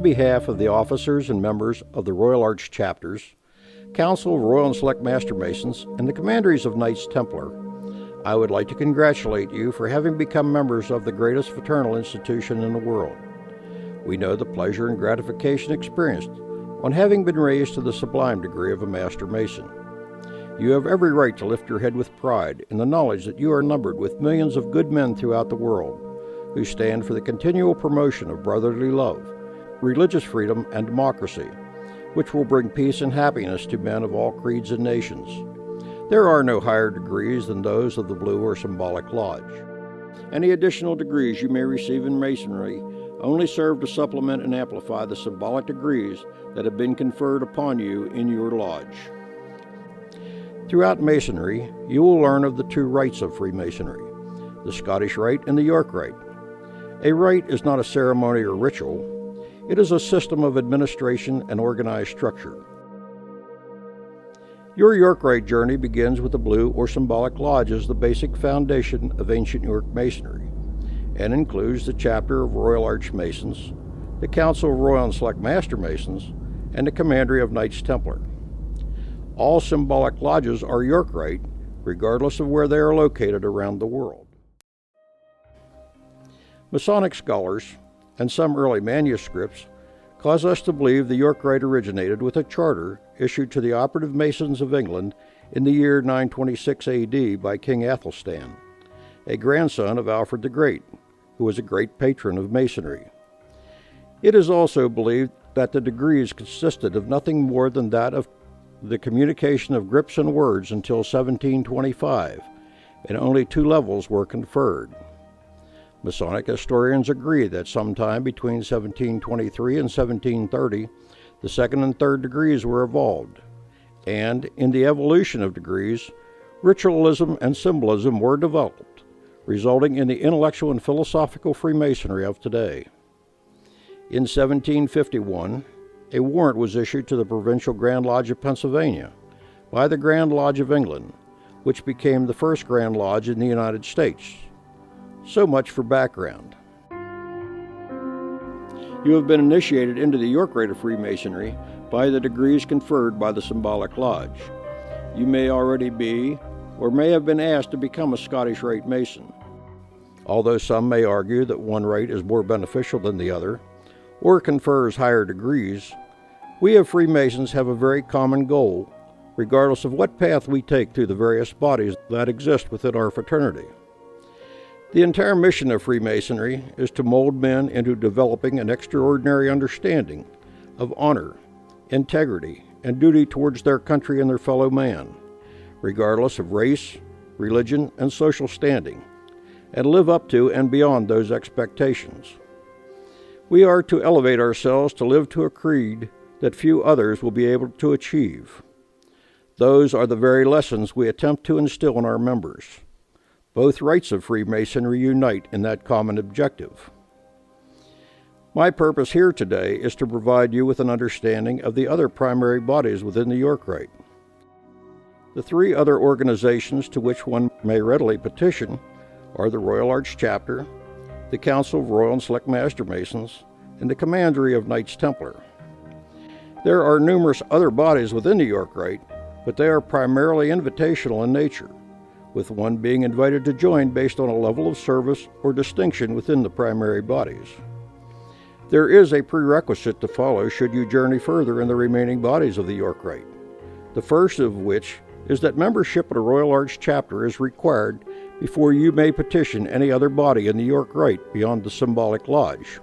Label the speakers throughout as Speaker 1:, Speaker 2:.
Speaker 1: behalf of the officers and members of the Royal Arch Chapters, Council of Royal and Select Master Masons, and the Commanderies of Knights Templar, I would like to congratulate you for having become members of the greatest fraternal institution in the world. We know the pleasure and gratification experienced on having been raised to the sublime degree of a Master Mason. You have every right to lift your head with pride in the knowledge that you are numbered with millions of good men throughout the world who stand for the continual promotion of brotherly love, religious freedom, and democracy, which will bring peace and happiness to men of all creeds and nations. There are no higher degrees than those of the Blue or Symbolic Lodge. Any additional degrees you may receive in Masonry only serve to supplement and amplify the symbolic degrees that have been conferred upon you in your lodge. Throughout Masonry, you will learn of the two rites of Freemasonry, the Scottish Rite and the York Rite. A rite is not a ceremony or ritual. It is a system of administration and organized structure. Your York Rite journey begins with the Blue or Symbolic Lodge as the basic foundation of ancient York Masonry, and includes the Chapter of Royal Arch Masons, the Council of Royal and Select Master Masons, and the Commandery of Knights Templar. All symbolic lodges are York Rite, regardless of where they are located around the world. Masonic scholars and some early manuscripts cause us to believe the York Rite originated with a charter issued to the operative Masons of England in the year 926 AD by King Athelstan, a grandson of Alfred the Great, who was a great patron of Masonry. It is also believed that the degrees consisted of nothing more than that of the communication of grips and words until 1725, and only 2 levels were conferred. Masonic historians agree that sometime between 1723 and 1730, the 2nd and 3rd degrees were evolved, and in the evolution of degrees, ritualism and symbolism were developed, resulting in the intellectual and philosophical Freemasonry of today. In 1751, a warrant was issued to the Provincial Grand Lodge of Pennsylvania by the Grand Lodge of England, which became the first Grand Lodge in the United States. So much for background. You have been initiated into the York Rite of Freemasonry by the degrees conferred by the Symbolic Lodge. You may already be, or may have been asked to become a Scottish Rite Mason. Although some may argue that one rite is more beneficial than the other, or confers higher degrees, we of Freemasons have a very common goal, regardless of what path we take through the various bodies that exist within our fraternity. The entire mission of Freemasonry is to mold men into developing an extraordinary understanding of honor, integrity, and duty towards their country and their fellow man, regardless of race, religion, and social standing, and live up to and beyond those expectations. We are to elevate ourselves to live to a creed that few others will be able to achieve. Those are the very lessons we attempt to instill in our members. Both rites of Freemasonry unite in that common objective. My purpose here today is to provide you with an understanding of the other primary bodies within the York Rite. The 3 other organizations to which one may readily petition are the Royal Arch Chapter, the Council of Royal and Select Master Masons, and the Commandery of Knights Templar. There are numerous other bodies within the York Rite, but they are primarily invitational in nature, with one being invited to join based on a level of service or distinction within the primary bodies. There is a prerequisite to follow should you journey further in the remaining bodies of the York Rite, the first of which is that membership at a Royal Arch Chapter is required before you may petition any other body in the York Rite beyond the Symbolic Lodge.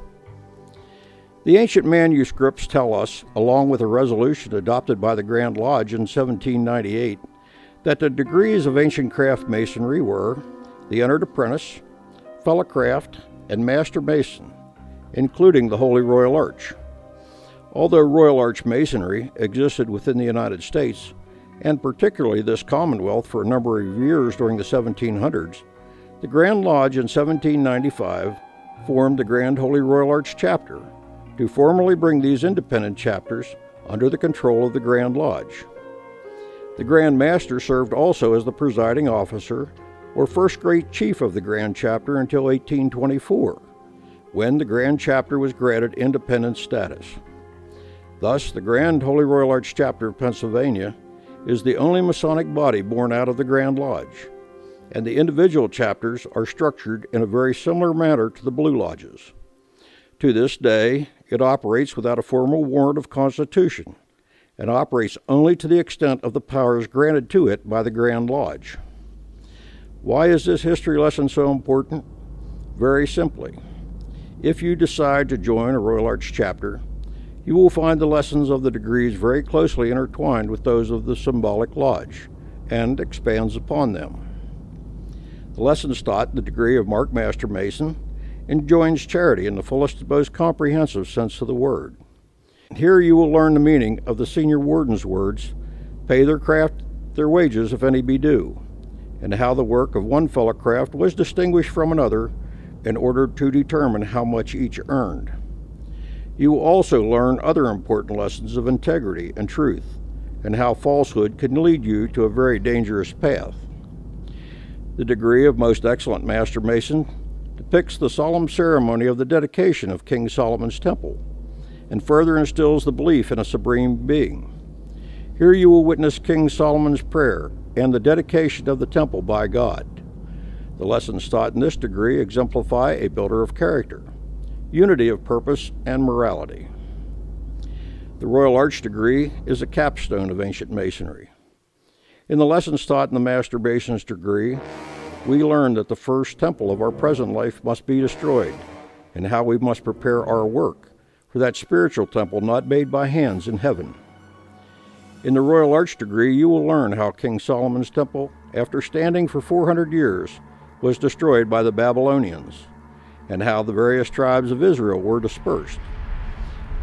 Speaker 1: The ancient manuscripts tell us, along with a resolution adopted by the Grand Lodge in 1798, that the degrees of ancient craft masonry were the Entered Apprentice, Fellowcraft, and Master Mason, including the Holy Royal Arch. Although Royal Arch Masonry existed within the United States, and particularly this Commonwealth for a number of years during the 1700s, the Grand Lodge in 1795 formed the Grand Holy Royal Arch Chapter to formally bring these independent chapters under the control of the Grand Lodge. The Grand Master served also as the presiding officer or first great chief of the Grand Chapter until 1824, when the Grand Chapter was granted independent status. Thus, the Grand Holy Royal Arch Chapter of Pennsylvania is the only Masonic body born out of the Grand Lodge, and the individual chapters are structured in a very similar manner to the Blue Lodges. To this day, it operates without a formal warrant of constitution, and operates only to the extent of the powers granted to it by the Grand Lodge. Why is this history lesson so important? Very simply, if you decide to join a Royal Arch chapter, you will find the lessons of the degrees very closely intertwined with those of the symbolic lodge, and expands upon them. The lessons taught the degree of Mark Master Mason enjoins charity in the fullest and most comprehensive sense of the word. Here you will learn the meaning of the senior warden's words, "Pay their craft their wages if any be due," and how the work of one fellow craft was distinguished from another in order to determine how much each earned. You will also learn other important lessons of integrity and truth, and how falsehood can lead you to a very dangerous path. The degree of Most Excellent Master Mason depicts the solemn ceremony of the dedication of King Solomon's Temple, and further instills the belief in a Supreme Being. Here you will witness King Solomon's prayer and the dedication of the temple by God. The lessons taught in this degree exemplify a builder of character, unity of purpose, and morality. The Royal Arch degree is a capstone of ancient Masonry. In the lessons taught in the Master Mason's degree, we learn that the first temple of our present life must be destroyed, and how we must prepare our work for that spiritual temple not made by hands in heaven. In the Royal Arch degree, you will learn how King Solomon's Temple, after standing for 400 years, was destroyed by the Babylonians, and how the various tribes of Israel were dispersed.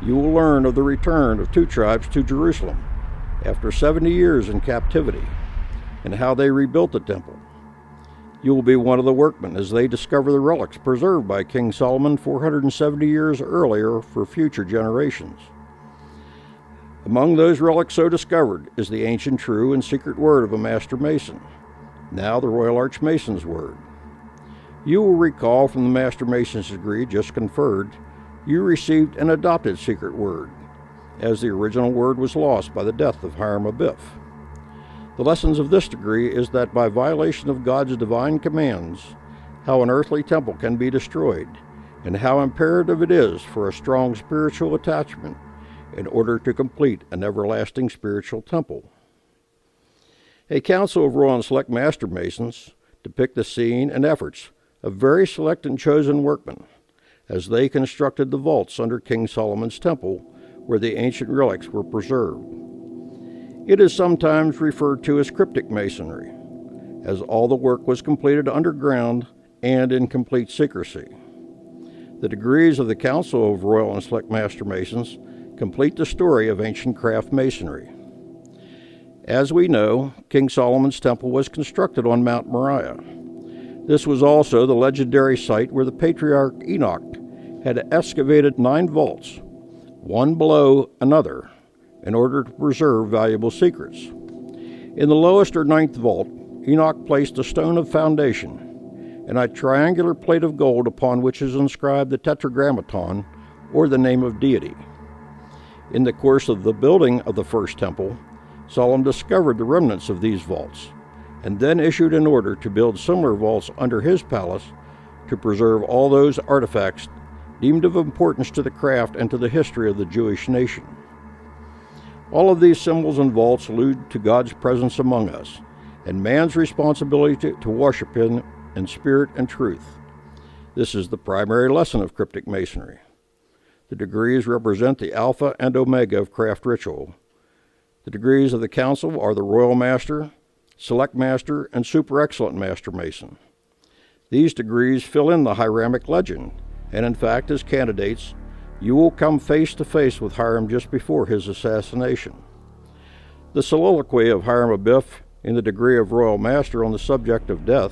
Speaker 1: You will learn of the return of 2 tribes to Jerusalem after 70 years in captivity, and how they rebuilt the temple. You will be one of the workmen as they discover the relics preserved by King Solomon 470 years earlier for future generations. Among those relics so discovered is the ancient, true, and secret word of a Master Mason, now the Royal Arch Mason's word. You will recall from the Master Mason's degree just conferred, you received an adopted secret word, as the original word was lost by the death of Hiram Abiff. The lessons of this degree is that by violation of God's divine commands, how an earthly temple can be destroyed, and how imperative it is for a strong spiritual attachment in order to complete an everlasting spiritual temple. A council of Royal and Select Master Masons depict the scene and efforts of very select and chosen workmen as they constructed the vaults under King Solomon's Temple where the ancient relics were preserved. It is sometimes referred to as cryptic masonry, as all the work was completed underground and in complete secrecy. The degrees of the Council of Royal and Select Master Masons complete the story of ancient craft masonry. As we know, King Solomon's Temple was constructed on Mount Moriah. This was also the legendary site where the Patriarch Enoch had excavated 9 vaults, one below another, in order to preserve valuable secrets. In the lowest or 9th vault, Enoch placed a stone of foundation and a triangular plate of gold upon which is inscribed the Tetragrammaton, or the name of deity. In the course of the building of the first temple, Solomon discovered the remnants of these vaults, and then issued an order to build similar vaults under his palace to preserve all those artifacts deemed of importance to the craft and to the history of the Jewish nation. All of these symbols and vaults allude to God's presence among us, and man's responsibility to worship Him in spirit and truth. This is the primary lesson of cryptic masonry. The degrees represent the alpha and omega of craft ritual. The degrees of the council are the Royal Master, Select Master, and Super Excellent Master Mason. These degrees fill in the Hiramic legend, and in fact, as candidates, you will come face to face with Hiram just before his assassination. The soliloquy of Hiram Abiff in the degree of Royal Master on the subject of death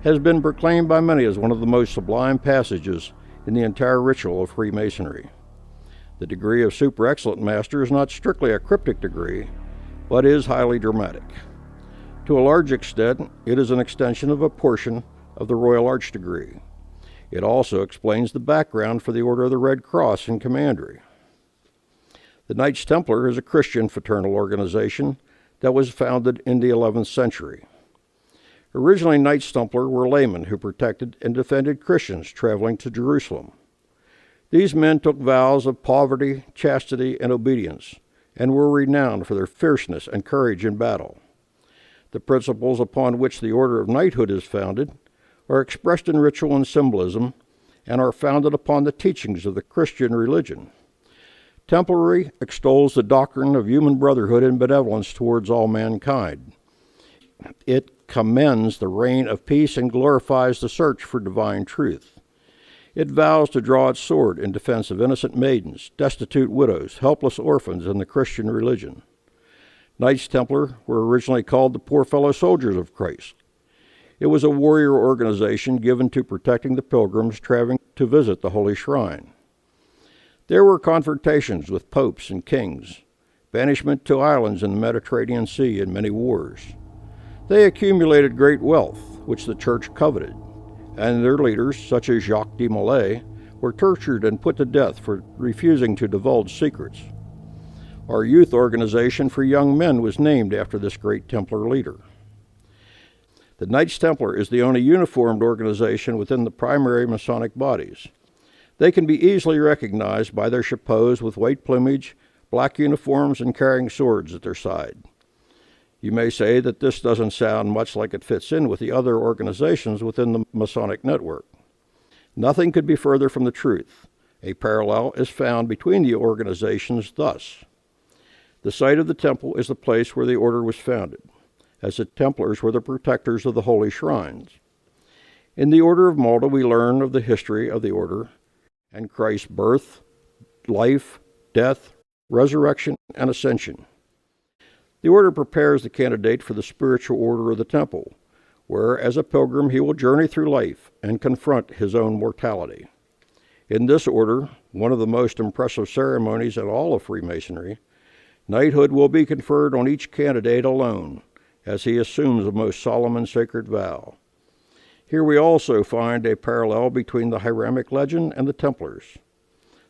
Speaker 1: has been proclaimed by many as one of the most sublime passages in the entire ritual of Freemasonry. The degree of Super Excellent Master is not strictly a cryptic degree, but is highly dramatic. To a large extent, it is an extension of a portion of the Royal Arch degree. It also explains the background for the Order of the Red Cross in Commandery. The Knights Templar is a Christian fraternal organization that was founded in the 11th century. Originally, Knights Templar were laymen who protected and defended Christians traveling to Jerusalem. These men took vows of poverty, chastity, and obedience, and were renowned for their fierceness and courage in battle. The principles upon which the order of knighthood is founded are expressed in ritual and symbolism, and are founded upon the teachings of the Christian religion. Templary extols the doctrine of human brotherhood and benevolence towards all mankind. It commends the reign of peace and glorifies the search for divine truth. It vows to draw its sword in defense of innocent maidens, destitute widows, helpless orphans in the Christian religion. Knights Templar were originally called the Poor Fellow Soldiers of Christ. It was a warrior organization given to protecting the pilgrims traveling to visit the Holy Shrine. There were confrontations with popes and kings, banishment to islands in the Mediterranean Sea, and many wars. They accumulated great wealth, which the Church coveted, and their leaders, such as Jacques de Molay, were tortured and put to death for refusing to divulge secrets. Our youth organization for young men was named after this great Templar leader. The Knights Templar is the only uniformed organization within the primary Masonic bodies. They can be easily recognized by their chapeaus with white plumage, black uniforms, and carrying swords at their side. You may say that this doesn't sound much like it fits in with the other organizations within the Masonic network. Nothing could be further from the truth. A parallel is found between the organizations thus. The site of the temple is the place where the order was founded, as the Templars were the protectors of the holy shrines. In the Order of Malta, we learn of the history of the order and Christ's birth, life, death, resurrection, and ascension. The order prepares the candidate for the spiritual order of the temple, where as a pilgrim he will journey through life and confront his own mortality. In this order, one of the most impressive ceremonies in all of Freemasonry, knighthood will be conferred on each candidate alone, as he assumes a most solemn and sacred vow. Here we also find a parallel between the Hiramic legend and the Templars.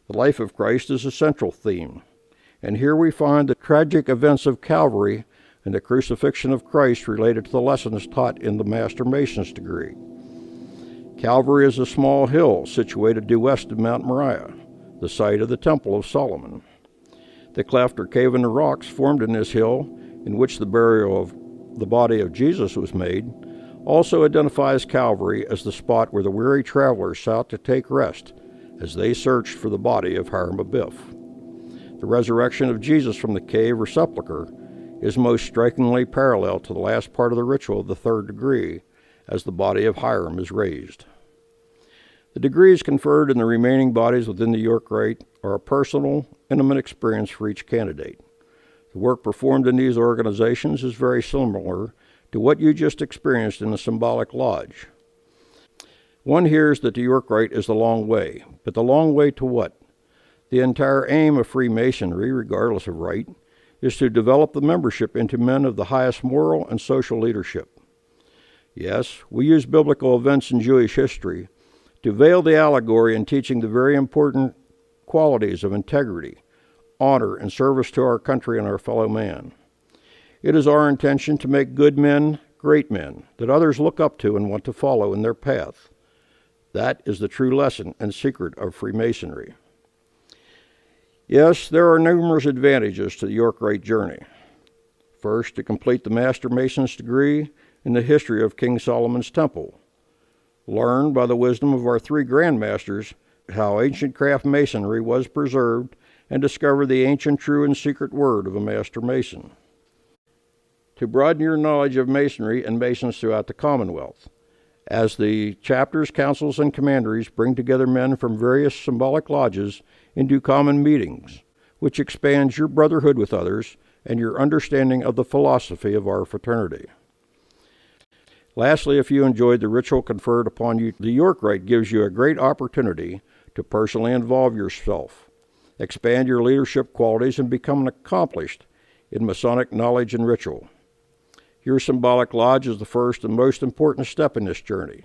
Speaker 1: The life of Christ is a central theme, and here we find the tragic events of Calvary and the crucifixion of Christ related to the lessons taught in the Master Mason's degree. Calvary is a small hill situated due west of Mount Moriah, the site of the Temple of Solomon. The cleft or cave in the rocks formed in this hill, in which the burial of the body of Jesus was made, also identifies Calvary as the spot where the weary travelers sought to take rest as they searched for the body of Hiram Abiff. The resurrection of Jesus from the cave or sepulchre is most strikingly parallel to the last part of the ritual of the third degree, as the body of Hiram is raised. The degrees conferred in the remaining bodies within the York Rite are a personal, intimate experience for each candidate. The work performed in these organizations is very similar to what you just experienced in the symbolic lodge. One hears that the York Rite is the long way, but the long way to what? The entire aim of Freemasonry, regardless of rite, is to develop the membership into men of the highest moral and social leadership. Yes, we use biblical events in Jewish history to veil the allegory in teaching the very important qualities of integrity, honor, and service to our country and our fellow man. It is our intention to make good men great men that others look up to and want to follow in their path. That is the true lesson and secret of Freemasonry. Yes, there are numerous advantages to the York Rite journey. First, to complete the Master Mason's degree in the history of King Solomon's Temple. Learn by the wisdom of our three Grand Masters how ancient craft masonry was preserved, and discover the ancient, true, and secret word of a Master Mason. To broaden your knowledge of Masonry and Masons throughout the Commonwealth, as the chapters, councils, and commanderies bring together men from various symbolic lodges into common meetings, which expands your brotherhood with others and your understanding of the philosophy of our fraternity. Lastly, if you enjoyed the ritual conferred upon you, the York Rite gives you a great opportunity to personally involve yourself, expand your leadership qualities, and become accomplished in Masonic knowledge and ritual. Your symbolic lodge is the first and most important step in this journey.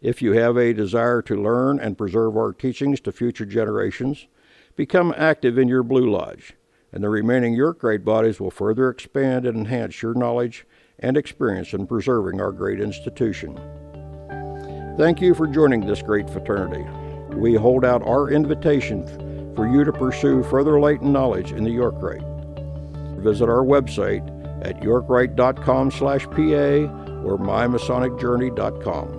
Speaker 1: If you have a desire to learn and preserve our teachings to future generations, become active in your Blue Lodge, and the remaining York Rite bodies will further expand and enhance your knowledge and experience in preserving our great institution. Thank you for joining this great fraternity. We hold out our invitation for you to pursue further latent knowledge in the York Rite. Visit our website at yorkrite.com/PA or mymasonicjourney.com.